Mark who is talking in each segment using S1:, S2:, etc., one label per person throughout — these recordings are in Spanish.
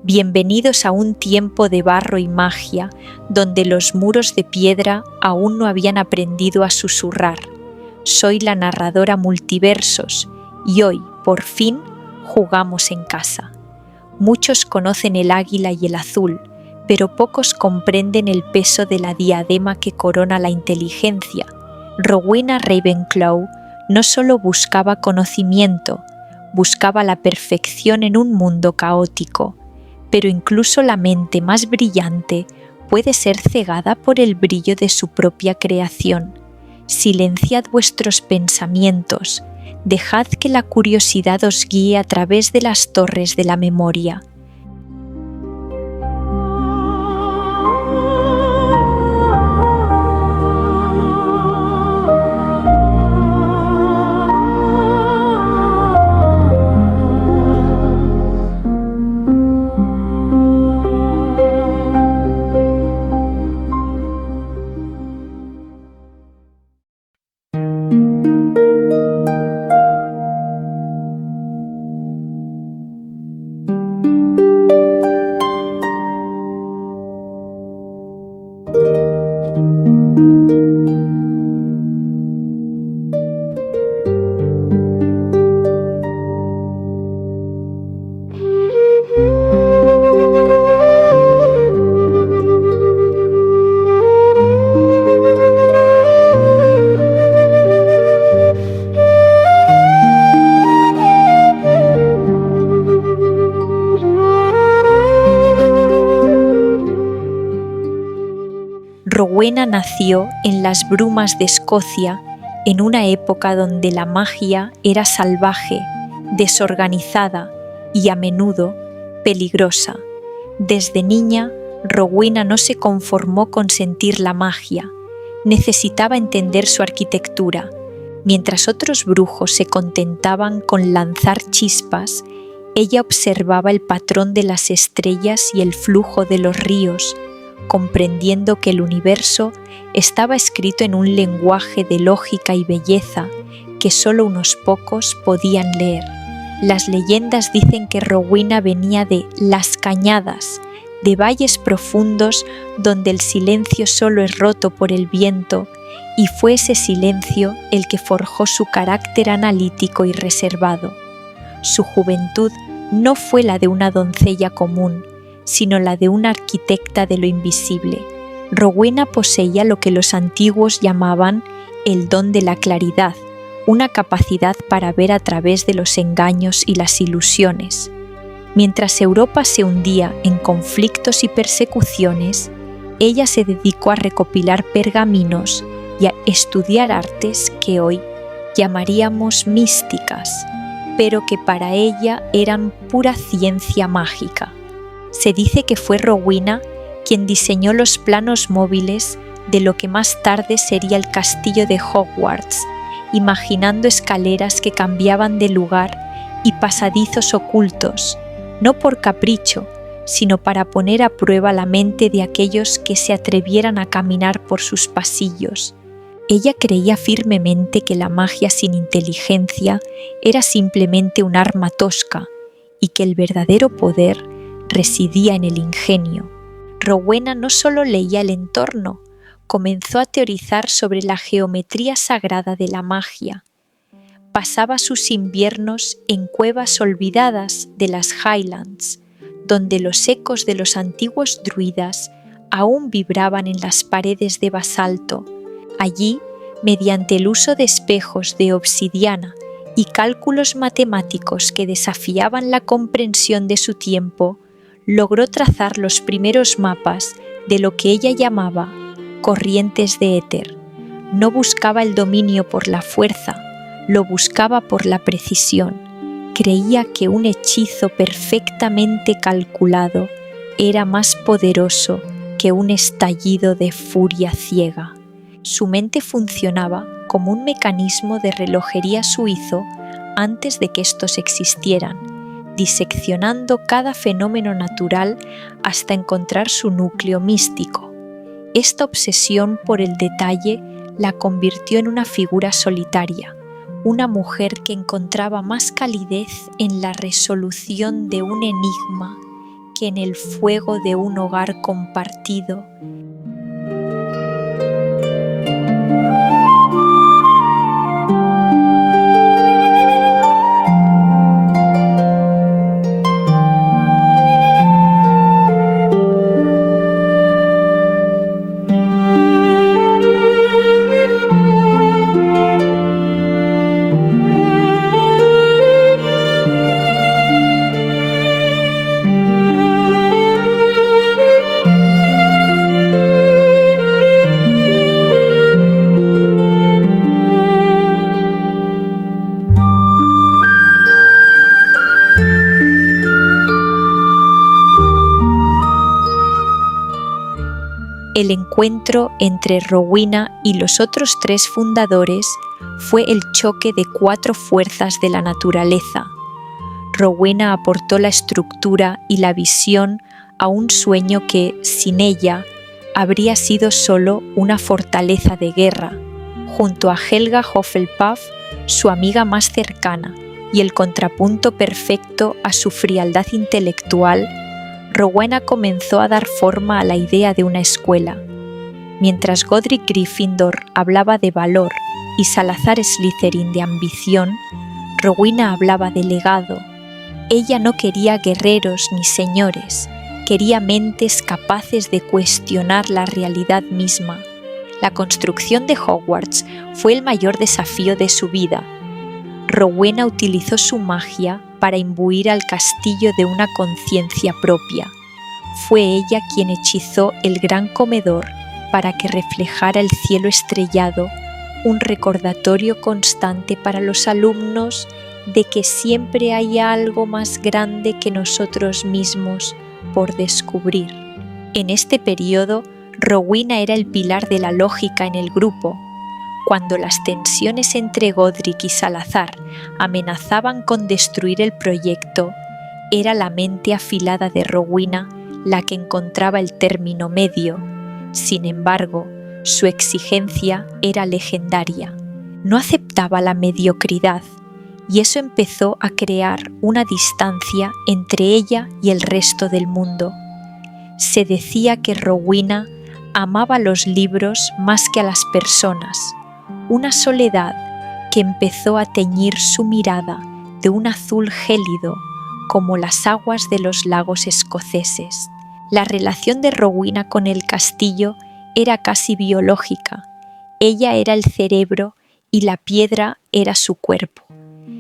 S1: Bienvenidos a un tiempo de barro y magia, donde los muros de piedra aún no habían aprendido a susurrar. Soy la narradora Multiversos y hoy, por fin, jugamos en casa. Muchos conocen el águila y el azul, pero pocos comprenden el peso de la diadema que corona la inteligencia. Rowena Ravenclaw no solo buscaba conocimiento, buscaba la perfección en un mundo caótico. Pero incluso la mente más brillante puede ser cegada por el brillo de su propia creación. Silenciad vuestros pensamientos, dejad que la curiosidad os guíe a través de las torres de la memoria. Rowena nació en las brumas de Escocia, en una época donde la magia era salvaje, desorganizada y a menudo peligrosa. Desde niña, Rowena no se conformó con sentir la magia, necesitaba entender su arquitectura. Mientras otros brujos se contentaban con lanzar chispas, ella observaba el patrón de las estrellas y el flujo de los ríos, comprendiendo que el universo estaba escrito en un lenguaje de lógica y belleza que solo unos pocos podían leer. Las leyendas dicen que Rowena venía de las cañadas, de valles profundos donde el silencio solo es roto por el viento, y fue ese silencio el que forjó su carácter analítico y reservado. Su juventud no fue la de una doncella común, sino la de una arquitecta de lo invisible. Rowena poseía lo que los antiguos llamaban el don de la claridad, una capacidad para ver a través de los engaños y las ilusiones. Mientras Europa se hundía en conflictos y persecuciones, ella se dedicó a recopilar pergaminos y a estudiar artes que hoy llamaríamos místicas, pero que para ella eran pura ciencia mágica. Se dice que fue Rowena quien diseñó los planos móviles de lo que más tarde sería el castillo de Hogwarts, imaginando escaleras que cambiaban de lugar y pasadizos ocultos, no por capricho, sino para poner a prueba la mente de aquellos que se atrevieran a caminar por sus pasillos. Ella creía firmemente que la magia sin inteligencia era simplemente un arma tosca y que el verdadero poder residía en el ingenio. Rowena no solo leía el entorno, comenzó a teorizar sobre la geometría sagrada de la magia. Pasaba sus inviernos en cuevas olvidadas de las Highlands, donde los ecos de los antiguos druidas aún vibraban en las paredes de basalto. Allí, mediante el uso de espejos de obsidiana y cálculos matemáticos que desafiaban la comprensión de su tiempo, logró trazar los primeros mapas de lo que ella llamaba corrientes de éter. No buscaba el dominio por la fuerza, lo buscaba por la precisión. Creía que un hechizo perfectamente calculado era más poderoso que un estallido de furia ciega. Su mente funcionaba como un mecanismo de relojería suizo antes de que estos existieran, diseccionando cada fenómeno natural hasta encontrar su núcleo místico. Esta obsesión por el detalle la convirtió en una figura solitaria, una mujer que encontraba más calidez en la resolución de un enigma que en el fuego de un hogar compartido. El encuentro entre Rowena y los otros 3 fundadores fue el choque de 4 fuerzas de la naturaleza. Rowena aportó la estructura y la visión a un sueño que, sin ella, habría sido solo una fortaleza de guerra, junto a Helga Hufflepuff, su amiga más cercana y el contrapunto perfecto a su frialdad intelectual. Rowena comenzó a dar forma a la idea de una escuela. Mientras Godric Gryffindor hablaba de valor y Salazar Slytherin de ambición, Rowena hablaba de legado. Ella no quería guerreros ni señores, quería mentes capaces de cuestionar la realidad misma. La construcción de Hogwarts fue el mayor desafío de su vida. Rowena utilizó su magia para imbuir al castillo de una conciencia propia. Fue ella quien hechizó el gran comedor para que reflejara el cielo estrellado, un recordatorio constante para los alumnos de que siempre hay algo más grande que nosotros mismos por descubrir. En este periodo, Rowena era el pilar de la lógica en el grupo. Cuando las tensiones entre Godric y Salazar amenazaban con destruir el proyecto, era la mente afilada de Rowena la que encontraba el término medio. Sin embargo, su exigencia era legendaria. No aceptaba la mediocridad, y eso empezó a crear una distancia entre ella y el resto del mundo. Se decía que Rowena amaba los libros más que a las personas, una soledad que empezó a teñir su mirada de un azul gélido como las aguas de los lagos escoceses. La relación de Rowena con el castillo era casi biológica. Ella era el cerebro y la piedra era su cuerpo.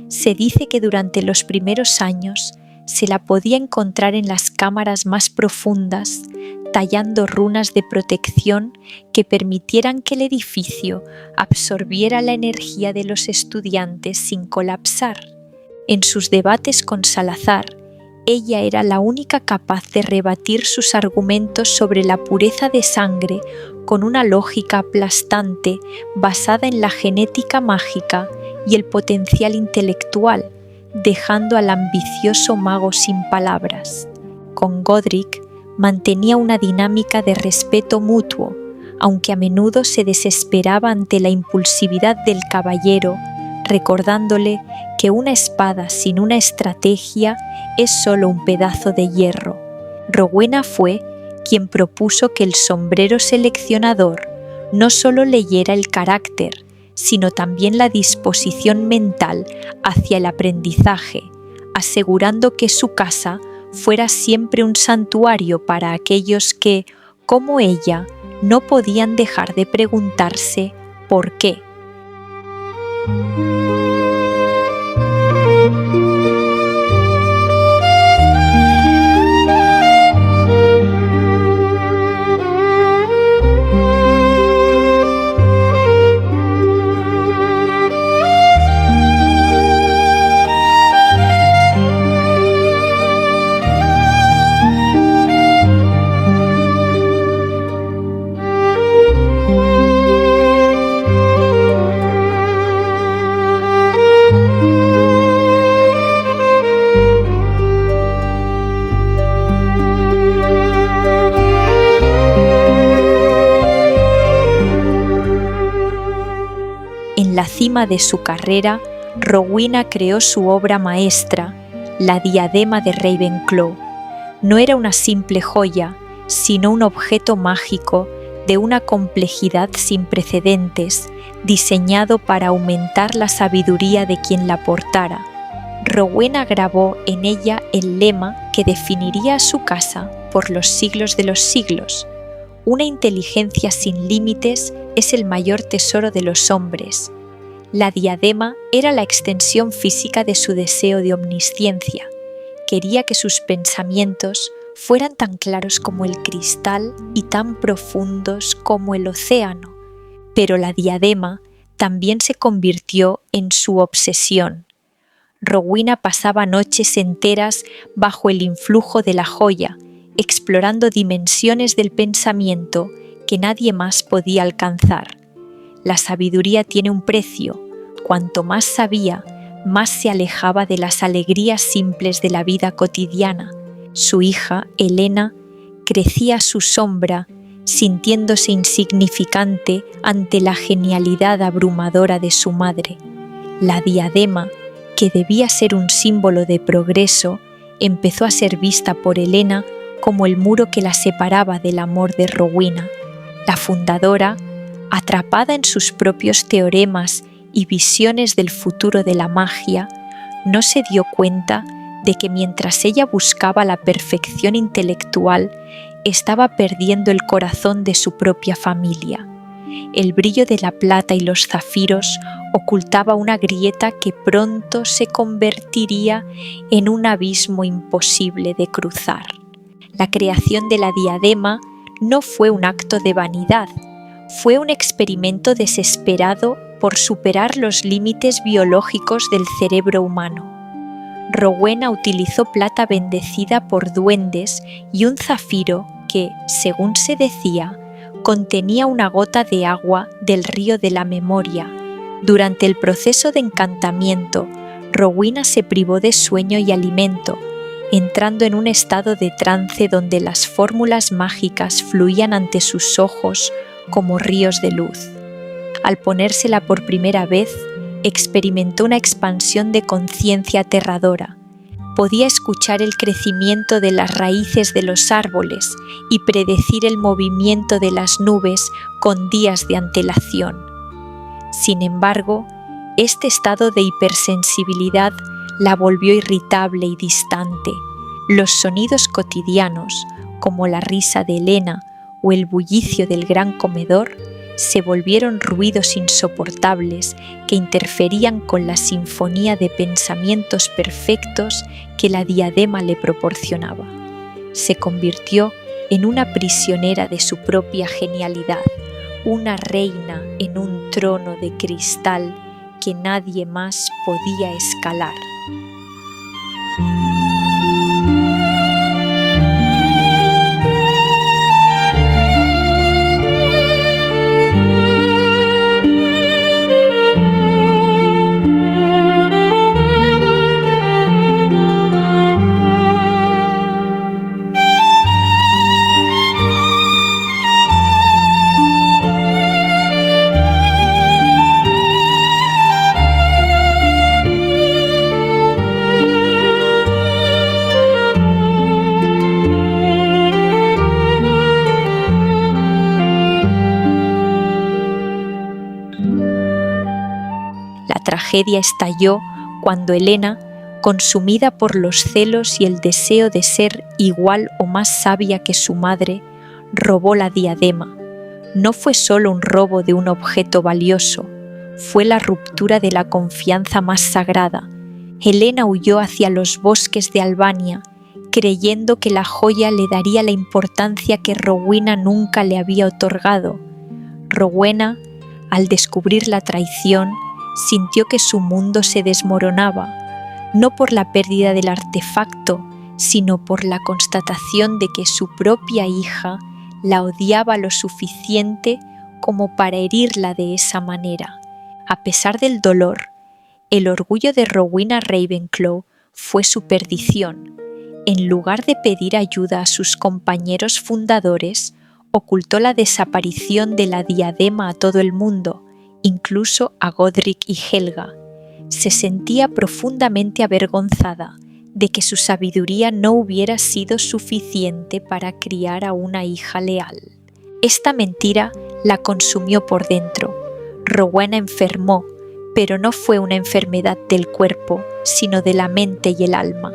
S1: Se dice que durante los primeros años se la podía encontrar en las cámaras más profundas, tallando runas de protección que permitieran que el edificio absorbiera la energía de los estudiantes sin colapsar. En sus debates con Salazar, ella era la única capaz de rebatir sus argumentos sobre la pureza de sangre con una lógica aplastante basada en la genética mágica y el potencial intelectual, dejando al ambicioso mago sin palabras. Con Godric mantenía una dinámica de respeto mutuo, aunque a menudo se desesperaba ante la impulsividad del caballero, recordándole que una espada sin una estrategia es solo un pedazo de hierro. Rowena fue quien propuso que el sombrero seleccionador no solo leyera el carácter, sino también la disposición mental hacia el aprendizaje, asegurando que su casa fuera siempre un santuario para aquellos que, como ella, no podían dejar de preguntarse ¿por qué? En la cima de su carrera, Rowena creó su obra maestra, La Diadema de Ravenclaw. No era una simple joya, sino un objeto mágico de una complejidad sin precedentes, diseñado para aumentar la sabiduría de quien la portara. Rowena grabó en ella el lema que definiría a su casa por los siglos de los siglos: una inteligencia sin límites es el mayor tesoro de los hombres. La diadema era la extensión física de su deseo de omnisciencia. Quería que sus pensamientos fueran tan claros como el cristal y tan profundos como el océano. Pero la diadema también se convirtió en su obsesión. Rowena pasaba noches enteras bajo el influjo de la joya, explorando dimensiones del pensamiento que nadie más podía alcanzar. La sabiduría tiene un precio. Cuanto más sabía, más se alejaba de las alegrías simples de la vida cotidiana. Su hija, Helena, crecía a su sombra, sintiéndose insignificante ante la genialidad abrumadora de su madre. La diadema, que debía ser un símbolo de progreso, empezó a ser vista por Helena como el muro que la separaba del amor de Rowena. La fundadora, atrapada en sus propios teoremas y visiones del futuro de la magia, no se dio cuenta de que mientras ella buscaba la perfección intelectual, estaba perdiendo el corazón de su propia familia. El brillo de la plata y los zafiros ocultaba una grieta que pronto se convertiría en un abismo imposible de cruzar. La creación de la diadema no fue un acto de vanidad, fue un experimento desesperado por superar los límites biológicos del cerebro humano. Rowena utilizó plata bendecida por duendes y un zafiro que, según se decía, contenía una gota de agua del río de la memoria. Durante el proceso de encantamiento, Rowena se privó de sueño y alimento, entrando en un estado de trance donde las fórmulas mágicas fluían ante sus ojos como ríos de luz. Al ponérsela por primera vez, experimentó una expansión de conciencia aterradora. Podía escuchar el crecimiento de las raíces de los árboles y predecir el movimiento de las nubes con días de antelación. Sin embargo, este estado de hipersensibilidad la volvió irritable y distante. Los sonidos cotidianos, como la risa de Helena o el bullicio del gran comedor, se volvieron ruidos insoportables que interferían con la sinfonía de pensamientos perfectos que la diadema le proporcionaba. Se convirtió en una prisionera de su propia genialidad, una reina en un trono de cristal que nadie más podía escalar. La tragedia estalló cuando Helena, consumida por los celos y el deseo de ser igual o más sabia que su madre, robó la diadema. No fue solo un robo de un objeto valioso, fue la ruptura de la confianza más sagrada. Helena huyó hacia los bosques de Albania, creyendo que la joya le daría la importancia que Rowena nunca le había otorgado. Rowena, al descubrir la traición, sintió que su mundo se desmoronaba, no por la pérdida del artefacto, sino por la constatación de que su propia hija la odiaba lo suficiente como para herirla de esa manera. A pesar del dolor, el orgullo de Rowena Ravenclaw fue su perdición. En lugar de pedir ayuda a sus compañeros fundadores, ocultó la desaparición de la diadema a todo el mundo, incluso a Godric y Helga. Se sentía profundamente avergonzada, de que su sabiduría no hubiera sido suficiente para criar a una hija leal. Esta mentira la consumió por dentro. Rowena enfermó, pero no fue una enfermedad del cuerpo, sino de la mente y el alma.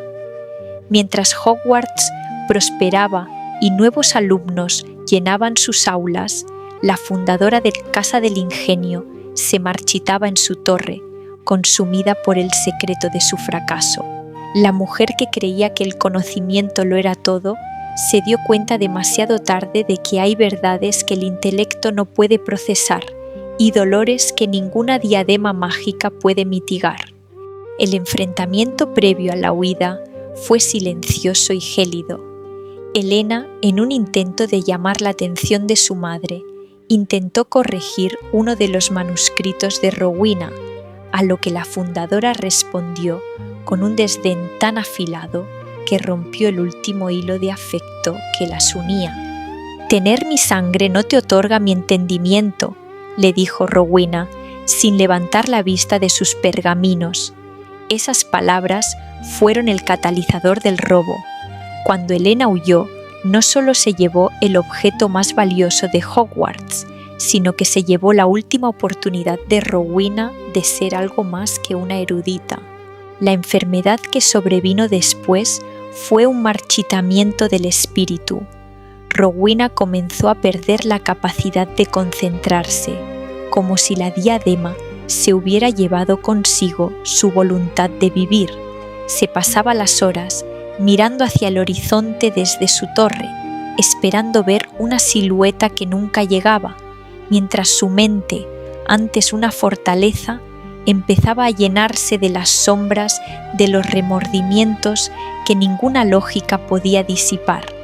S1: Mientras Hogwarts prosperaba y nuevos alumnos llenaban sus aulas, la fundadora de Casa del Ingenio se marchitaba en su torre, consumida por el secreto de su fracaso. La mujer que creía que el conocimiento lo era todo, se dio cuenta demasiado tarde de que hay verdades que el intelecto no puede procesar y dolores que ninguna diadema mágica puede mitigar. El enfrentamiento previo a la huida fue silencioso y gélido. Helena, en un intento de llamar la atención de su madre, intentó corregir uno de los manuscritos de Rowena, a lo que la fundadora respondió con un desdén tan afilado que rompió el último hilo de afecto que las unía. «Tener mi sangre no te otorga mi entendimiento», le dijo Rowena, sin levantar la vista de sus pergaminos. Esas palabras fueron el catalizador del robo. Cuando Helena huyó, no solo se llevó el objeto más valioso de Hogwarts, sino que se llevó la última oportunidad de Rowena de ser algo más que una erudita. La enfermedad que sobrevino después fue un marchitamiento del espíritu. Rowena comenzó a perder la capacidad de concentrarse, como si la diadema se hubiera llevado consigo su voluntad de vivir. Se pasaba las horas mirando hacia el horizonte desde su torre, esperando ver una silueta que nunca llegaba, mientras su mente, antes una fortaleza, empezaba a llenarse de las sombras de los remordimientos que ninguna lógica podía disipar.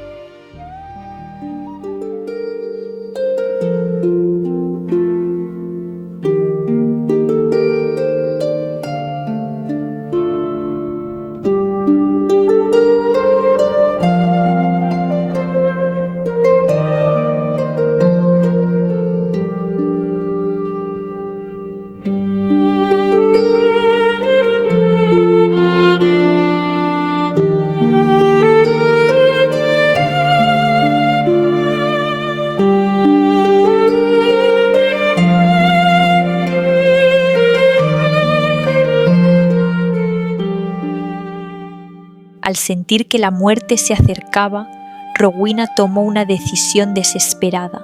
S1: Al sentir que la muerte se acercaba, Rowena tomó una decisión desesperada.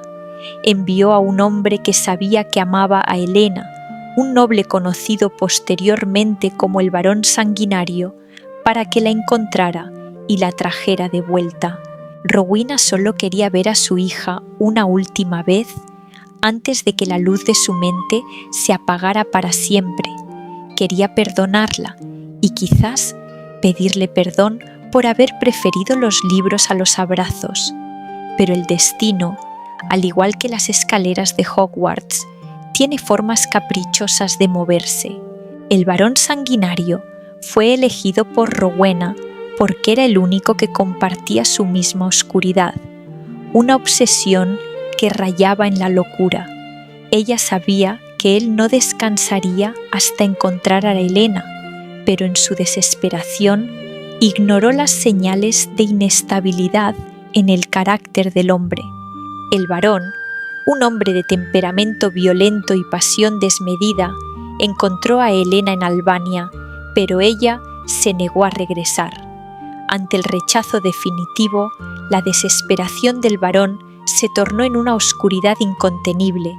S1: Envió a un hombre que sabía que amaba a Helena, un noble conocido posteriormente como el Barón Sanguinario, para que la encontrara y la trajera de vuelta. Rowena solo quería ver a su hija una última vez antes de que la luz de su mente se apagara para siempre. Quería perdonarla y quizás pedirle perdón por haber preferido los libros a los abrazos, pero el destino, al igual que las escaleras de Hogwarts, tiene formas caprichosas de moverse. El Barón Sanguinario fue elegido por Rowena porque era el único que compartía su misma oscuridad, una obsesión que rayaba en la locura. Ella sabía que él no descansaría hasta encontrar a Helena, pero en su desesperación ignoró las señales de inestabilidad en el carácter del hombre. El varón, un hombre de temperamento violento y pasión desmedida, encontró a Helena en Albania, pero ella se negó a regresar. Ante el rechazo definitivo, la desesperación del varón se tornó en una oscuridad incontenible,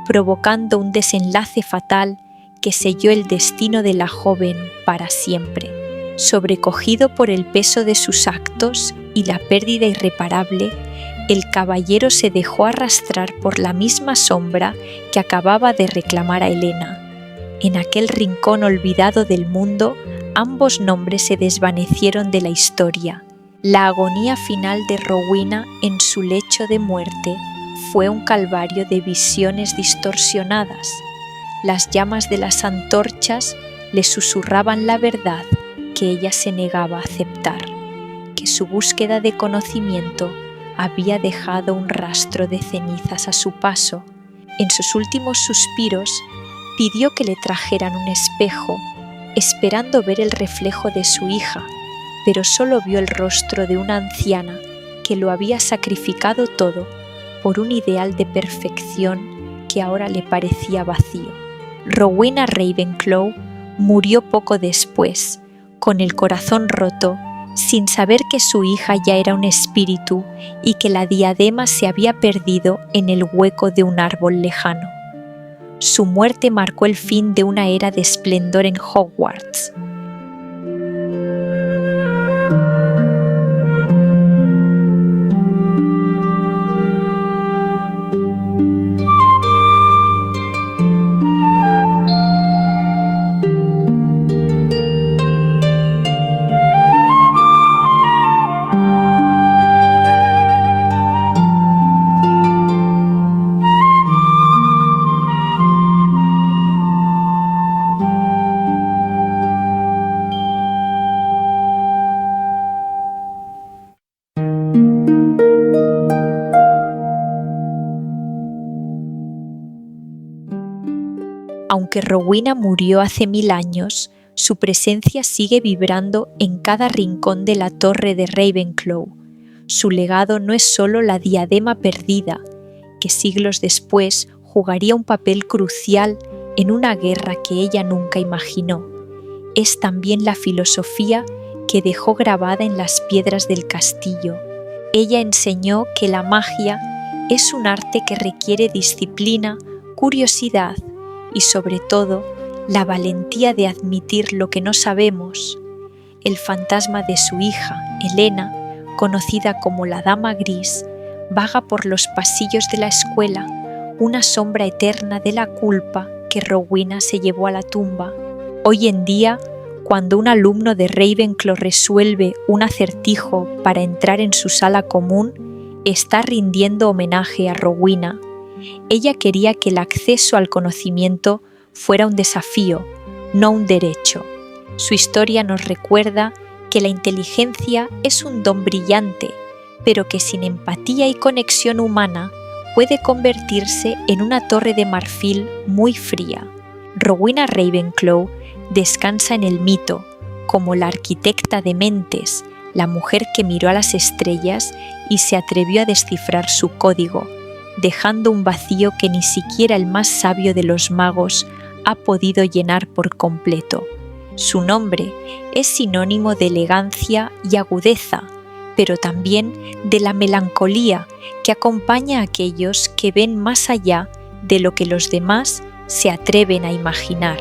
S1: provocando un desenlace fatal que selló el destino de la joven para siempre. Sobrecogido por el peso de sus actos y la pérdida irreparable, el caballero se dejó arrastrar por la misma sombra que acababa de reclamar a Helena. En aquel rincón olvidado del mundo, ambos nombres se desvanecieron de la historia. La agonía final de Rowena en su lecho de muerte fue un calvario de visiones distorsionadas. Las llamas de las antorchas le susurraban la verdad que ella se negaba a aceptar, que su búsqueda de conocimiento había dejado un rastro de cenizas a su paso. En sus últimos suspiros pidió que le trajeran un espejo, esperando ver el reflejo de su hija, pero solo vio el rostro de una anciana que lo había sacrificado todo por un ideal de perfección que ahora le parecía vacío. Rowena Ravenclaw murió poco después, con el corazón roto, sin saber que su hija ya era un espíritu y que la diadema se había perdido en el hueco de un árbol lejano. Su muerte marcó el fin de una era de esplendor en Hogwarts. Aunque Rowena murió hace 1000 años, su presencia sigue vibrando en cada rincón de la torre de Ravenclaw. Su legado no es solo la diadema perdida, que siglos después jugaría un papel crucial en una guerra que ella nunca imaginó. Es también la filosofía que dejó grabada en las piedras del castillo. Ella enseñó que la magia es un arte que requiere disciplina, curiosidad y sobre todo la valentía de admitir lo que no sabemos. El fantasma de su hija, Helena, conocida como la Dama Gris, vaga por los pasillos de la escuela, una sombra eterna de la culpa que Rowena se llevó a la tumba. Hoy en día, cuando un alumno de Ravenclaw resuelve un acertijo para entrar en su sala común, está rindiendo homenaje a Rowena. Ella quería que el acceso al conocimiento fuera un desafío, no un derecho. Su historia nos recuerda que la inteligencia es un don brillante, pero que sin empatía y conexión humana puede convertirse en una torre de marfil muy fría. Rowena Ravenclaw descansa en el mito, como la arquitecta de mentes, la mujer que miró a las estrellas y se atrevió a descifrar su código, dejando un vacío que ni siquiera el más sabio de los magos ha podido llenar por completo. Su nombre es sinónimo de elegancia y agudeza, pero también de la melancolía que acompaña a aquellos que ven más allá de lo que los demás se atreven a imaginar.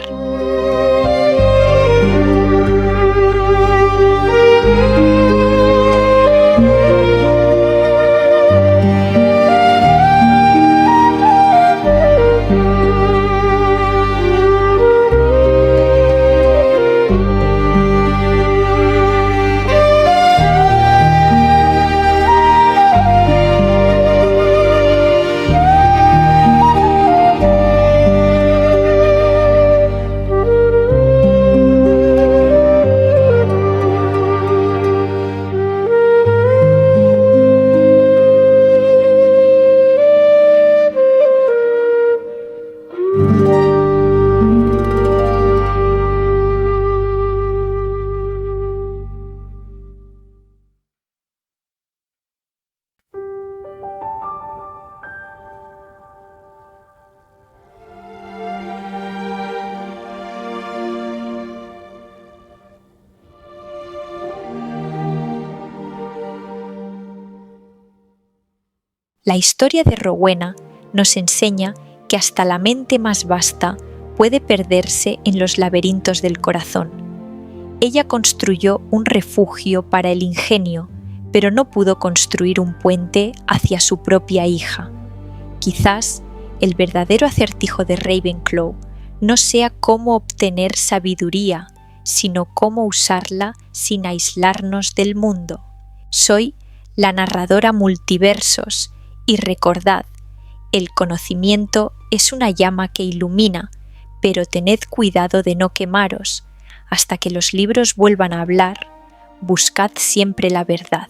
S1: La historia de Rowena nos enseña que hasta la mente más vasta puede perderse en los laberintos del corazón. Ella construyó un refugio para el ingenio, pero no pudo construir un puente hacia su propia hija. Quizás el verdadero acertijo de Ravenclaw no sea cómo obtener sabiduría, sino cómo usarla sin aislarnos del mundo. Soy la narradora multiversos y recordad, el conocimiento es una llama que ilumina, pero tened cuidado de no quemaros. Hasta que los libros vuelvan a hablar, buscad siempre la verdad.